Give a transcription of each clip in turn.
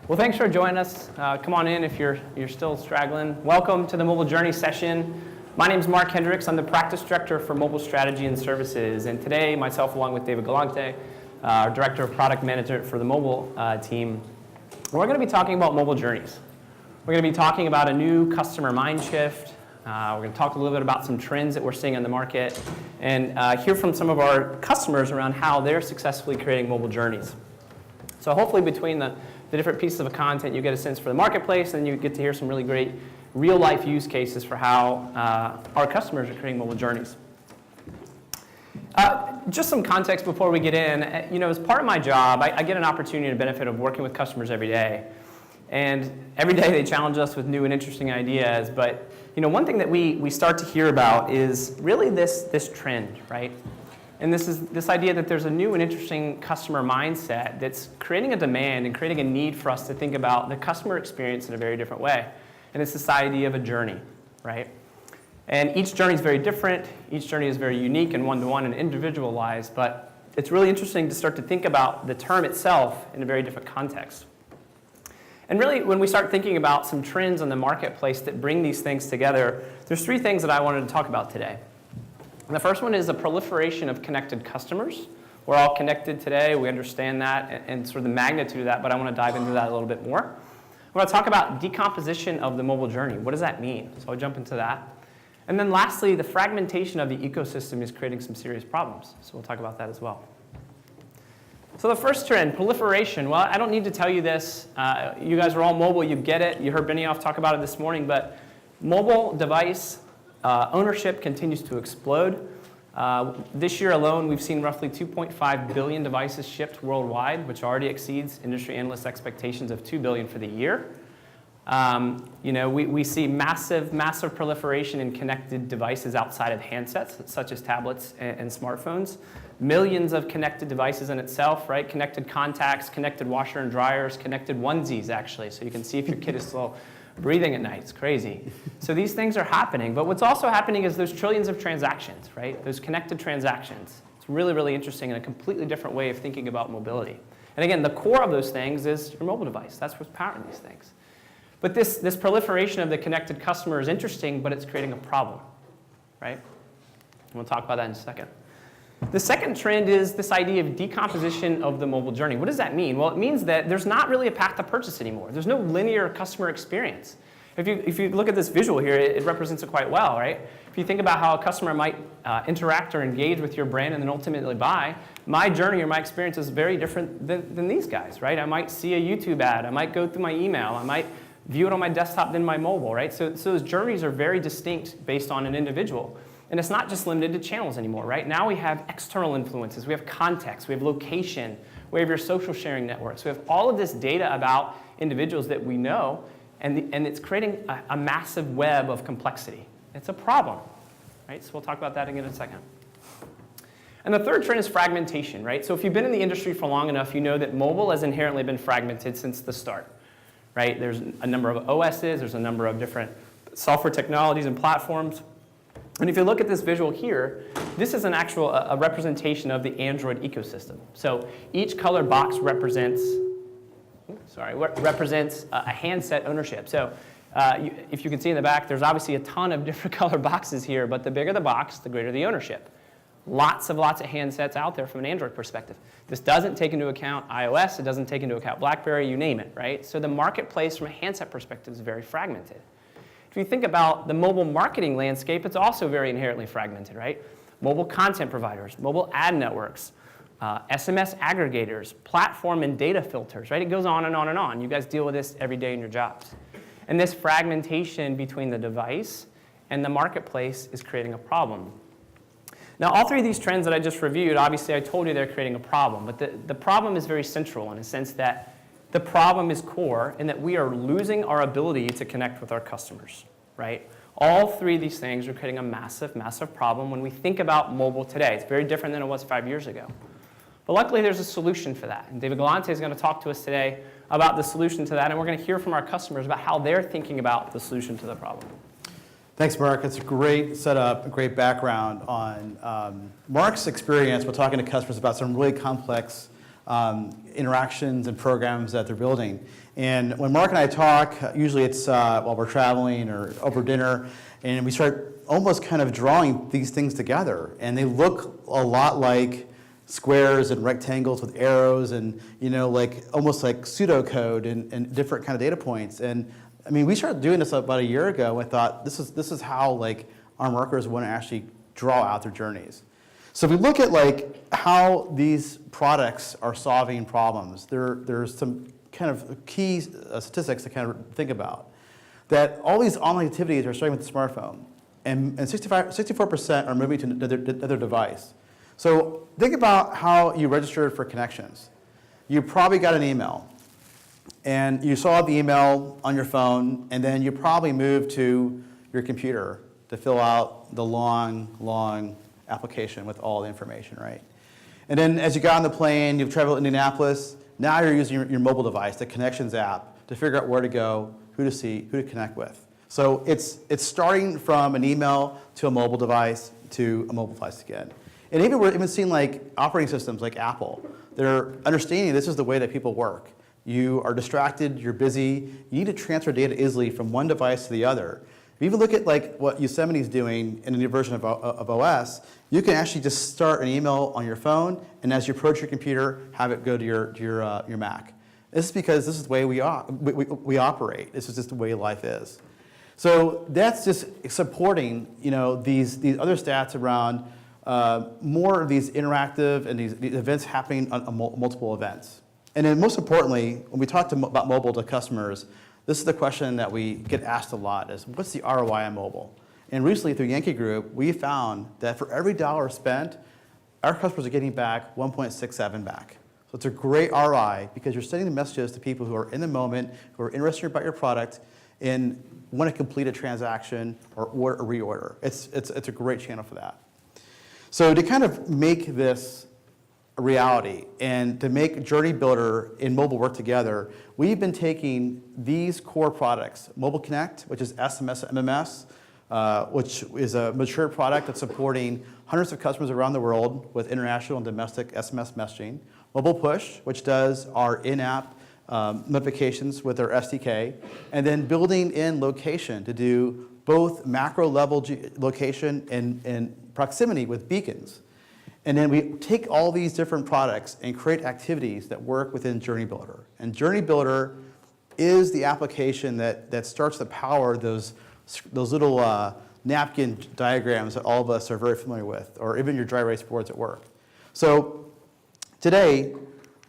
Well, thanks for joining us. Come on in if you're still straggling. Welcome to the Mobile Journey session. My name is Mark Hendricks. I'm the Practice Director for Mobile Strategy and Services. And today, myself along with David Galante, our Director of Product Management for the mobile team, we're going to be talking about mobile journeys. We're going to be talking about a new customer mind shift. We're going to talk a little bit about some trends that we're seeing in the market and hear from some of our customers around how they're successfully creating mobile journeys. So hopefully between the different pieces of content, you get a sense for the marketplace, and you get to hear some really great real-life use cases for how our customers are creating mobile journeys. Just some context before we get in. As part of my job, I get an opportunity and benefit of working with customers every day. And every day they challenge us with new and interesting ideas. But one thing that we start to hear about is really this trend, right? And this is this idea that there's a new and interesting customer mindset that's creating a demand and creating a need for us to think about the customer experience in a very different way. And it's this idea of a journey, right? And each journey is very different. Each journey is very unique and one-to-one and individualized. But it's really interesting to start to think about the term itself in a very different context. And really, when we start thinking about some trends in the marketplace that bring these things together, there's three things that I wanted to talk about today. And the first one is the proliferation of connected customers. We're all connected today. We understand that and sort of the magnitude of that, but I want to dive into that a little bit more. I want to talk about decomposition of the mobile journey. What does that mean? So I'll jump into that. And then lastly, the fragmentation of the ecosystem is creating some serious problems. So we'll talk about that as well. So the first trend, proliferation. Well, I don't need to tell you this. You guys are all mobile. You get it. You heard Benioff talk about it this morning. But mobile device ownership continues to explode. This year alone, we've seen roughly 2.5 billion devices shipped worldwide, which already exceeds industry analysts' expectations of 2 billion for the year. We see massive proliferation in connected devices outside of handsets, such as tablets and smartphones. Millions of connected devices in itself, right? Connected contacts, connected washer and dryers, connected onesies, actually, so you can see if your kid is still breathing at night. It's crazy. So these things are happening. But what's also happening is those trillions of transactions, right? Those connected transactions. It's really, really interesting and a completely different way of thinking about mobility. And again, the core of those things is your mobile device. That's what's powering these things. But this proliferation of the connected customer is interesting, but it's creating a problem, right? And we'll talk about that in a second. The second trend is this idea of decomposition of the mobile journey. What does that mean? Well, it means that there's not really a path to purchase anymore. There's no linear customer experience. If you look at this visual here, it represents it quite well, right? If you think about how a customer might interact or engage with your brand and then ultimately buy, my journey or my experience is very different than these guys, right? I might see a YouTube ad. I might go through my email. I might view it on my desktop than my mobile, right? So those journeys are very distinct based on an individual. And it's not just limited to channels anymore, right? Now we have external influences. We have context. We have location. We have your social sharing networks. We have all of this data about individuals that we know, and it's creating a massive web of complexity. It's a problem, right? So we'll talk about that again in a second. And the third trend is fragmentation, right? So if you've been in the industry for long enough, you know that mobile has inherently been fragmented since the start, right? There's a number of OSs. There's a number of different software technologies and platforms. And if you look at this visual here, this is an actual a representation of the Android ecosystem. So each color box represents a handset ownership. So if you can see in the back, there's obviously a ton of different color boxes here, but the bigger the box, the greater the ownership. Lots of handsets out there from an Android perspective. This doesn't take into account iOS. It doesn't take into account BlackBerry, you name it, right? So the marketplace from a handset perspective is very fragmented. If you think about the mobile marketing landscape, it's also very inherently fragmented, right? Mobile content providers, mobile ad networks, SMS aggregators, platform and data filters, right? It goes on and on and on. You guys deal with this every day in your jobs. And this fragmentation between the device and the marketplace is creating a problem. Now, all three of these trends that I just reviewed, obviously I told you they're creating a problem, but the problem is very central in a sense that the problem is core in that we are losing our ability to connect with our customers, right? All three of these things are creating a massive problem when we think about mobile today. It's very different than it was 5 years ago. But luckily, there's a solution for that. And David Galante is going to talk to us today about the solution to that, and we're going to hear from our customers about how they're thinking about the solution to the problem. Thanks, Mark. It's a great setup, a great background on Mark's experience with talking to customers about some really complex interactions and programs that they're building. And when Mark and I talk, usually it's while we're traveling or over dinner, and we start almost kind of drawing these things together. And they look a lot like squares and rectangles with arrows and, like almost like pseudocode and different kind of data points. And I mean, we started doing this about a year ago and thought this is how like our marketers want to actually draw out their journeys. So if we look at like how these products are solving problems, there's some kind of key statistics to kind of think about. That all these online activities are starting with the smartphone, and 64% are moving to their device. So think about how you registered for connections. You probably got an email, and you saw the email on your phone, and then you probably moved to your computer to fill out the long application with all the information, right? And then as you got on the plane, you've traveled to Indianapolis, now you're using your mobile device, the Connections app, to figure out where to go, who to see, who to connect with. So it's starting from an email to a mobile device to a mobile device again. And we're even seeing like operating systems like Apple. They're understanding this is the way that people work. You are distracted, you're busy, you need to transfer data easily from one device to the other. If you even look at like what Yosemite's doing in a new version of OS, you can actually just start an email on your phone, and as you approach your computer, have it go to your Mac. This is because this is the way we operate. This is just the way life is. So that's just supporting these other stats around more of these interactive and these events happening on multiple events. And then most importantly, when we talk about mobile to customers, this is the question that we get asked a lot is, what's the ROI on mobile? And recently through Yankee Group, we found that for every dollar spent, our customers are getting back 1.67 back. So it's a great ROI because you're sending the messages to people who are in the moment, who are interested about your product, and want to complete a transaction or order, or reorder. It's a great channel for that. So to kind of make this a reality and to make Journey Builder and mobile work together, we've been taking these core products, Mobile Connect, which is SMS and MMS, which is a mature product that's supporting hundreds of customers around the world with international and domestic SMS messaging. Mobile Push, which does our in-app notifications with our SDK, and then building in location to do both macro level location and proximity with beacons. And then we take all these different products and create activities that work within Journey Builder. And Journey Builder is the application that starts to power those little napkin diagrams that all of us are very familiar with, or even your dry erase boards at work. So today,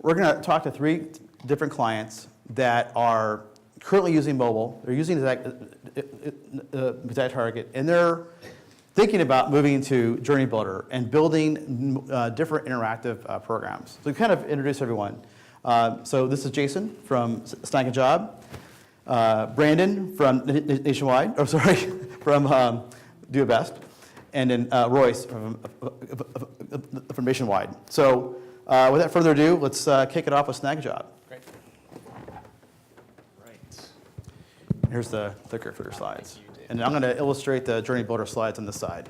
we're going to talk to 3 different clients that are currently using mobile. They're using Exact Target, and they're thinking about moving to Journey Builder and building different interactive programs. So we kind of introduce everyone. So this is Jason from Snag a Job, Brandon from Nationwide, from Do It Best, and then Royce from Nationwide. So without further ado, let's kick it off with Snag a Job. Great. Right. Here's the clicker for your slides. Thank you, Dave. And I'm going to illustrate the Journey Builder slides on the side.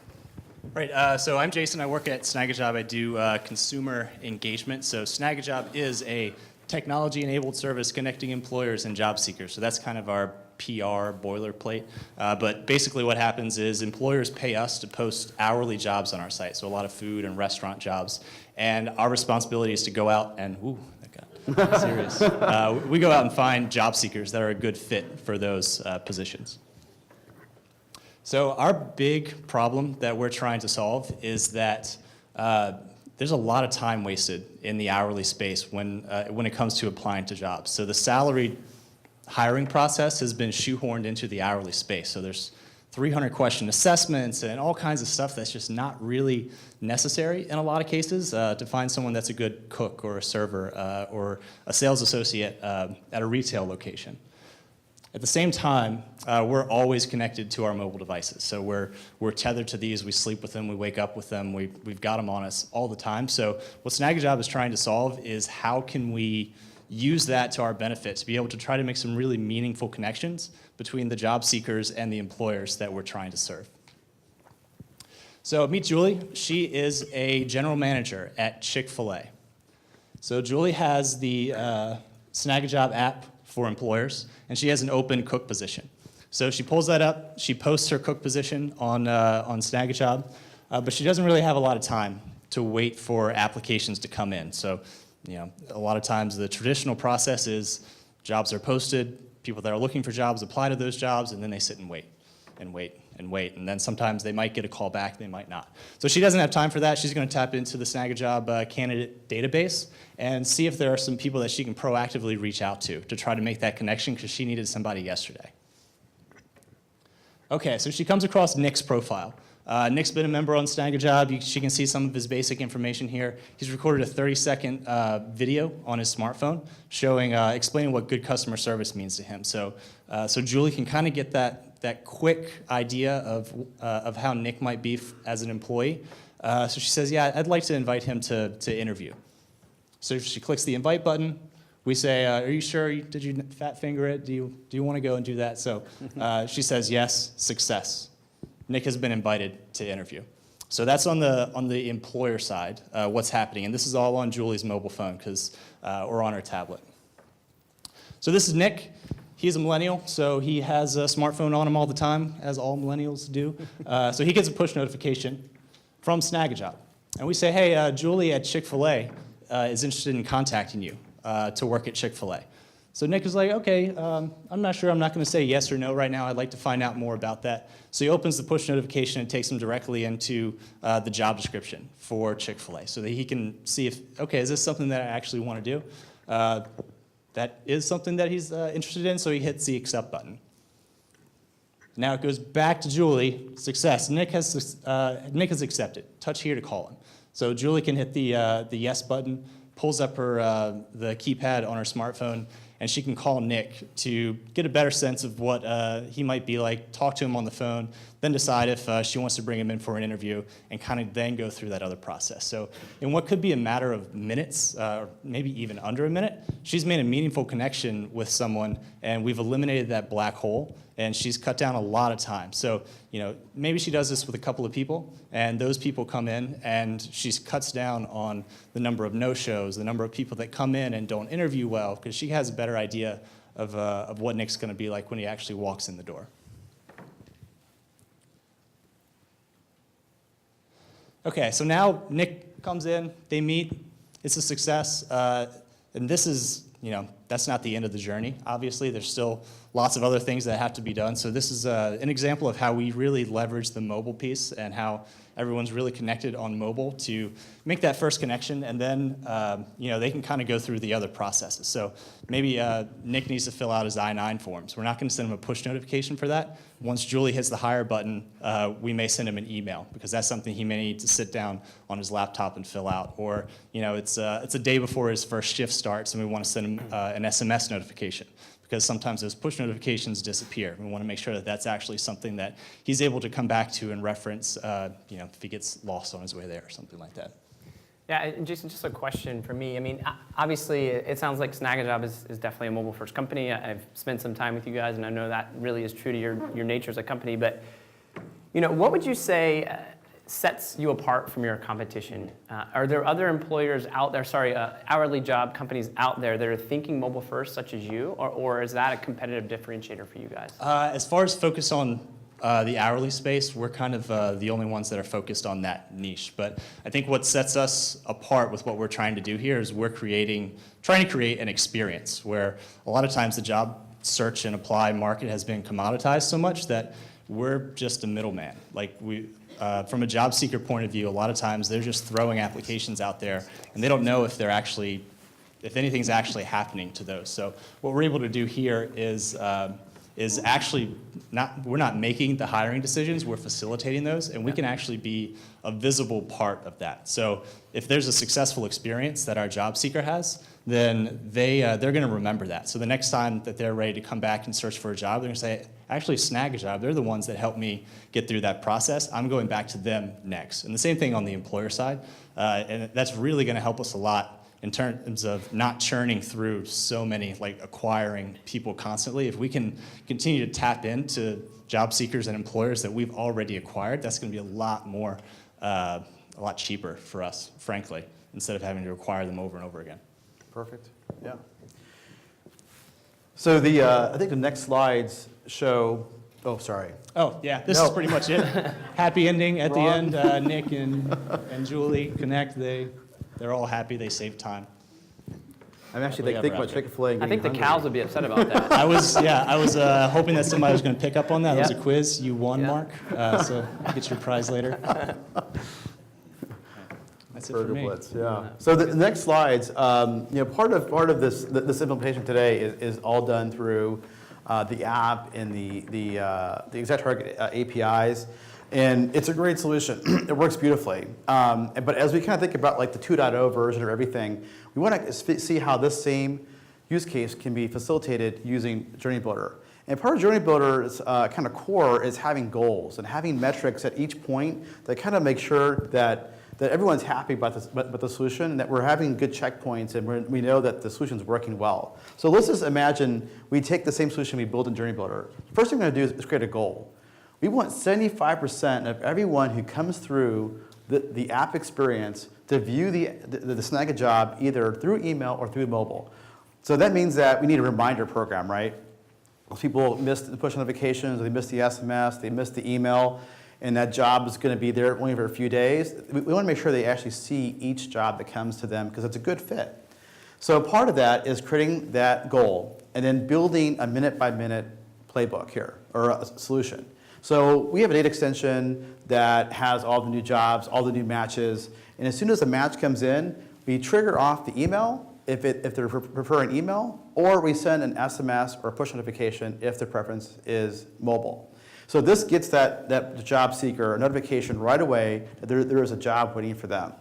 Right, so I'm Jason. I work at Snag a Job. I do consumer engagement. So Snag a Job is a technology-enabled service connecting employers and job seekers. So that's kind of our PR boilerplate. But basically what happens is employers pay us to post hourly jobs on our site. So a lot of food and restaurant jobs. And our responsibility is to go out and, ooh, that got serious. We go out and find job seekers that are a good fit for those positions. So our big problem that we're trying to solve is that there's a lot of time wasted in the hourly space when it comes to applying to jobs. So the salaried hiring process has been shoehorned into the hourly space. So there's 300 question assessments and all kinds of stuff that's just not really necessary in a lot of cases to find someone that's a good cook or a server or a sales associate at a retail location. At the same time, we're always connected to our mobile devices. So we're tethered to these, we sleep with them, we wake up with them, we've got them on us all the time. So what Snag a Job is trying to solve is how can we use that to our benefit to be able to try to make some really meaningful connections between the job seekers and the employers that we're trying to serve. So meet Julie. She is a general manager at Chick-fil-A. So Julie has the Snagajob app for employers, and she has an open cook position. So she pulls that up, she posts her cook position on Snagajob, but she doesn't really have a lot of time to wait for applications to come in. So, a lot of times the traditional process is jobs are posted, people that are looking for jobs apply to those jobs, and then they sit and wait, and wait, and wait. And then sometimes they might get a call back, they might not. So she doesn't have time for that. She's going to tap into the Snagajob candidate database and see if there are some people that she can proactively reach out to try to make that connection because she needed somebody yesterday. Okay, so she comes across Nick's profile. Nick's been a member on Snagajob. She can see some of his basic information here. He's recorded a 30-second video on his smartphone showing, explaining what good customer service means to him. So Julie can kind of get that quick idea of how Nick might be as an employee. So she says, yeah, I'd like to invite him to interview. So she clicks the invite button. We say, are you sure? Did you fat finger it? Do you want to go and do that? So she says, yes, success. Nick has been invited to interview. So that's on the employer side, what's happening. And this is all on Julie's mobile phone or on her tablet. So this is Nick. He's a millennial, so he has a smartphone on him all the time, as all millennials do. So he gets a push notification from Snagajob. And we say, hey, Julie at Chick-fil-A is interested in contacting you to work at Chick-fil-A. So Nick is like, okay, I'm not sure. I'm not going to say yes or no right now. I'd like to find out more about that. So he opens the push notification and takes him directly into the job description for Chick-fil-A so that he can see if, okay, is this something that I actually want to do? That is something that he's interested in, so he hits the accept button. Now it goes back to Julie, success. Nick has accepted. Touch here to call him. So Julie can hit the yes button, pulls up the keypad on her smartphone, and she can call Nick to get a better sense of what he might be like, talk to him on the phone, then decide if she wants to bring him in for an interview, and kind of then go through that other process. So in what could be a matter of minutes, or maybe even under a minute, she's made a meaningful connection with someone, and we've eliminated that black hole, and she's cut down a lot of time. So, maybe she does this with a couple of people, and those people come in, and she cuts down on the number of no-shows, the number of people that come in and don't interview well, because she has a better idea of what Nick's going to be like when he actually walks in the door. Okay, so now Nick comes in, they meet, it's a success, and this is, that's not the end of the journey. Obviously, there's still lots of other things that have to be done. So this is an example of how we really leverage the mobile piece and how everyone's really connected on mobile to make that first connection, and then they can kind of go through the other processes. So maybe Nick needs to fill out his I-9 forms. We're not going to send him a push notification for that. Once Julie hits the hire button, we may send him an email because that's something he may need to sit down on his laptop and fill out. Or it's a day before his first shift starts, and we want to send him an SMS notification, because sometimes those push notifications disappear. We want to make sure that that's actually something that he's able to come back to and reference, if he gets lost on his way there or something like that. Yeah, and Jason, just a question for me. I mean, obviously, it sounds like Snagajob is definitely a mobile-first company. I've spent some time with you guys, and I know that really is true to your nature as a company. But, what would you say sets you apart from your competition? Are there other employers out there, hourly job companies out there that are thinking mobile first, such as you, or is that a competitive differentiator for you guys? As far as focus on the hourly space, we're kind of the only ones that are focused on that niche. But I think what sets us apart with what we're trying to do here is we're trying to create an experience where a lot of times the job search and apply market has been commoditized so much that we're just a middleman. From a job seeker point of view, a lot of times they're just throwing applications out there, and they don't know if anything's actually happening to those. So what we're able to do here is actually we're not making the hiring decisions, we're facilitating those, and we can actually be a visible part of that. So if there's a successful experience that our job seeker has, then they're going to remember that. So the next time that they're ready to come back and search for a job, they're going to say, actually, Snagajob, they're the ones that helped me get through that process. I'm going back to them next. And the same thing on the employer side. And that's really going to help us a lot in terms of not churning through so many, acquiring people constantly. If we can continue to tap into job seekers and employers that we've already acquired, that's going to be a lot cheaper for us, frankly, instead of having to acquire them over and over again. Perfect. Yeah. So I think the next slides show. Oh, sorry. Oh, yeah, this No. is pretty much it. Happy ending at Wrong. the end. Nick and Julie connect. They're all happy. They save time. I'm actually Happily thinking ever about after. Chick-fil-A. And I think the getting cows hungry. would be upset about that. I was hoping that somebody was going to pick up on that. It was a Yep. quiz. You won, Yep. Mark. So you get your prize later. That's it for Burger me. Blitz, yeah. So the next slides, part of this implementation today is all done through the app and the ExactTarget APIs, and it's a great solution. It works beautifully. But as we kind of think about like the 2.0 version of everything, we want to see how this same use case can be facilitated using Journey Builder. And part of Journey Builder's kind of core is having goals and having metrics at each point that kind of make sure that everyone's happy about the solution, and that we're having good checkpoints, and we know that the solution's working well. So let's just imagine we take the same solution we built in Journey Builder. The first thing we're going to do is create a goal. We want 75% of everyone who comes through the app experience to view the Snag-a-Job either through email or through mobile. So that means that we need a reminder program, right? People missed the push notifications, they missed the SMS, they missed the email, and that job is going to be there only for a few days. We want to make sure they actually see each job that comes to them because it's a good fit. So part of that is creating that goal and then building a minute-by-minute playbook here, or a solution. So we have a data extension that has all the new jobs, all the new matches, and as soon as a match comes in, we trigger off the email if they're preferring email, or we send an SMS or a push notification if their preference is mobile. So this gets that job seeker a notification right away that there is a job waiting for them.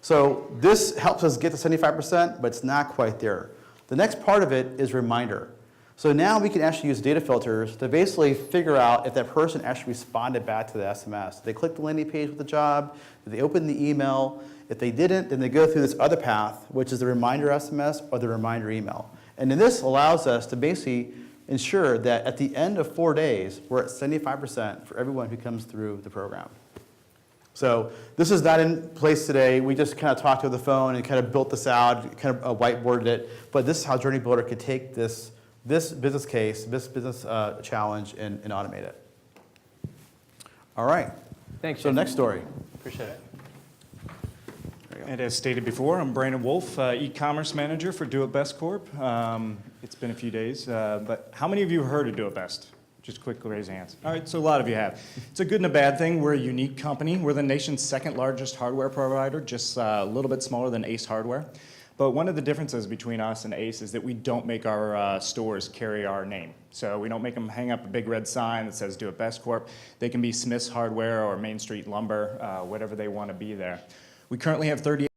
So this helps us get to 75%, but it's not quite there. The next part of it is reminder. So now we can actually use data filters to basically figure out if that person actually responded back to the SMS. Did they click the landing page with the job? Did they open the email? If they didn't, then they go through this other path, which is the reminder SMS or the reminder email. And then this allows us to basically ensure that at the end of 4 days, we're at 75% for everyone who comes through the program. So this is not in place today. We just kind of talked over the phone and kind of built this out, kind of whiteboarded it. But this is how Journey Builder could take this business case, this business challenge, and automate it. All right. Thanks, So Jason. next story. Appreciate it. And as stated before, I'm Brandon Wolf, e-commerce manager for Do It Best Corp. It's been a few days, but how many of you have heard of Do It Best? Just quickly raise your hands. All right, so a lot of you have. It's a good and a bad thing. We're a unique company. We're the nation's second largest hardware provider, just a little bit smaller than Ace Hardware. But one of the differences between us and Ace is that we don't make our stores carry our name. So we don't make them hang up a big red sign that says Do It Best Corp. They can be Smith's Hardware or Main Street Lumber, whatever they want to be there. We currently have 38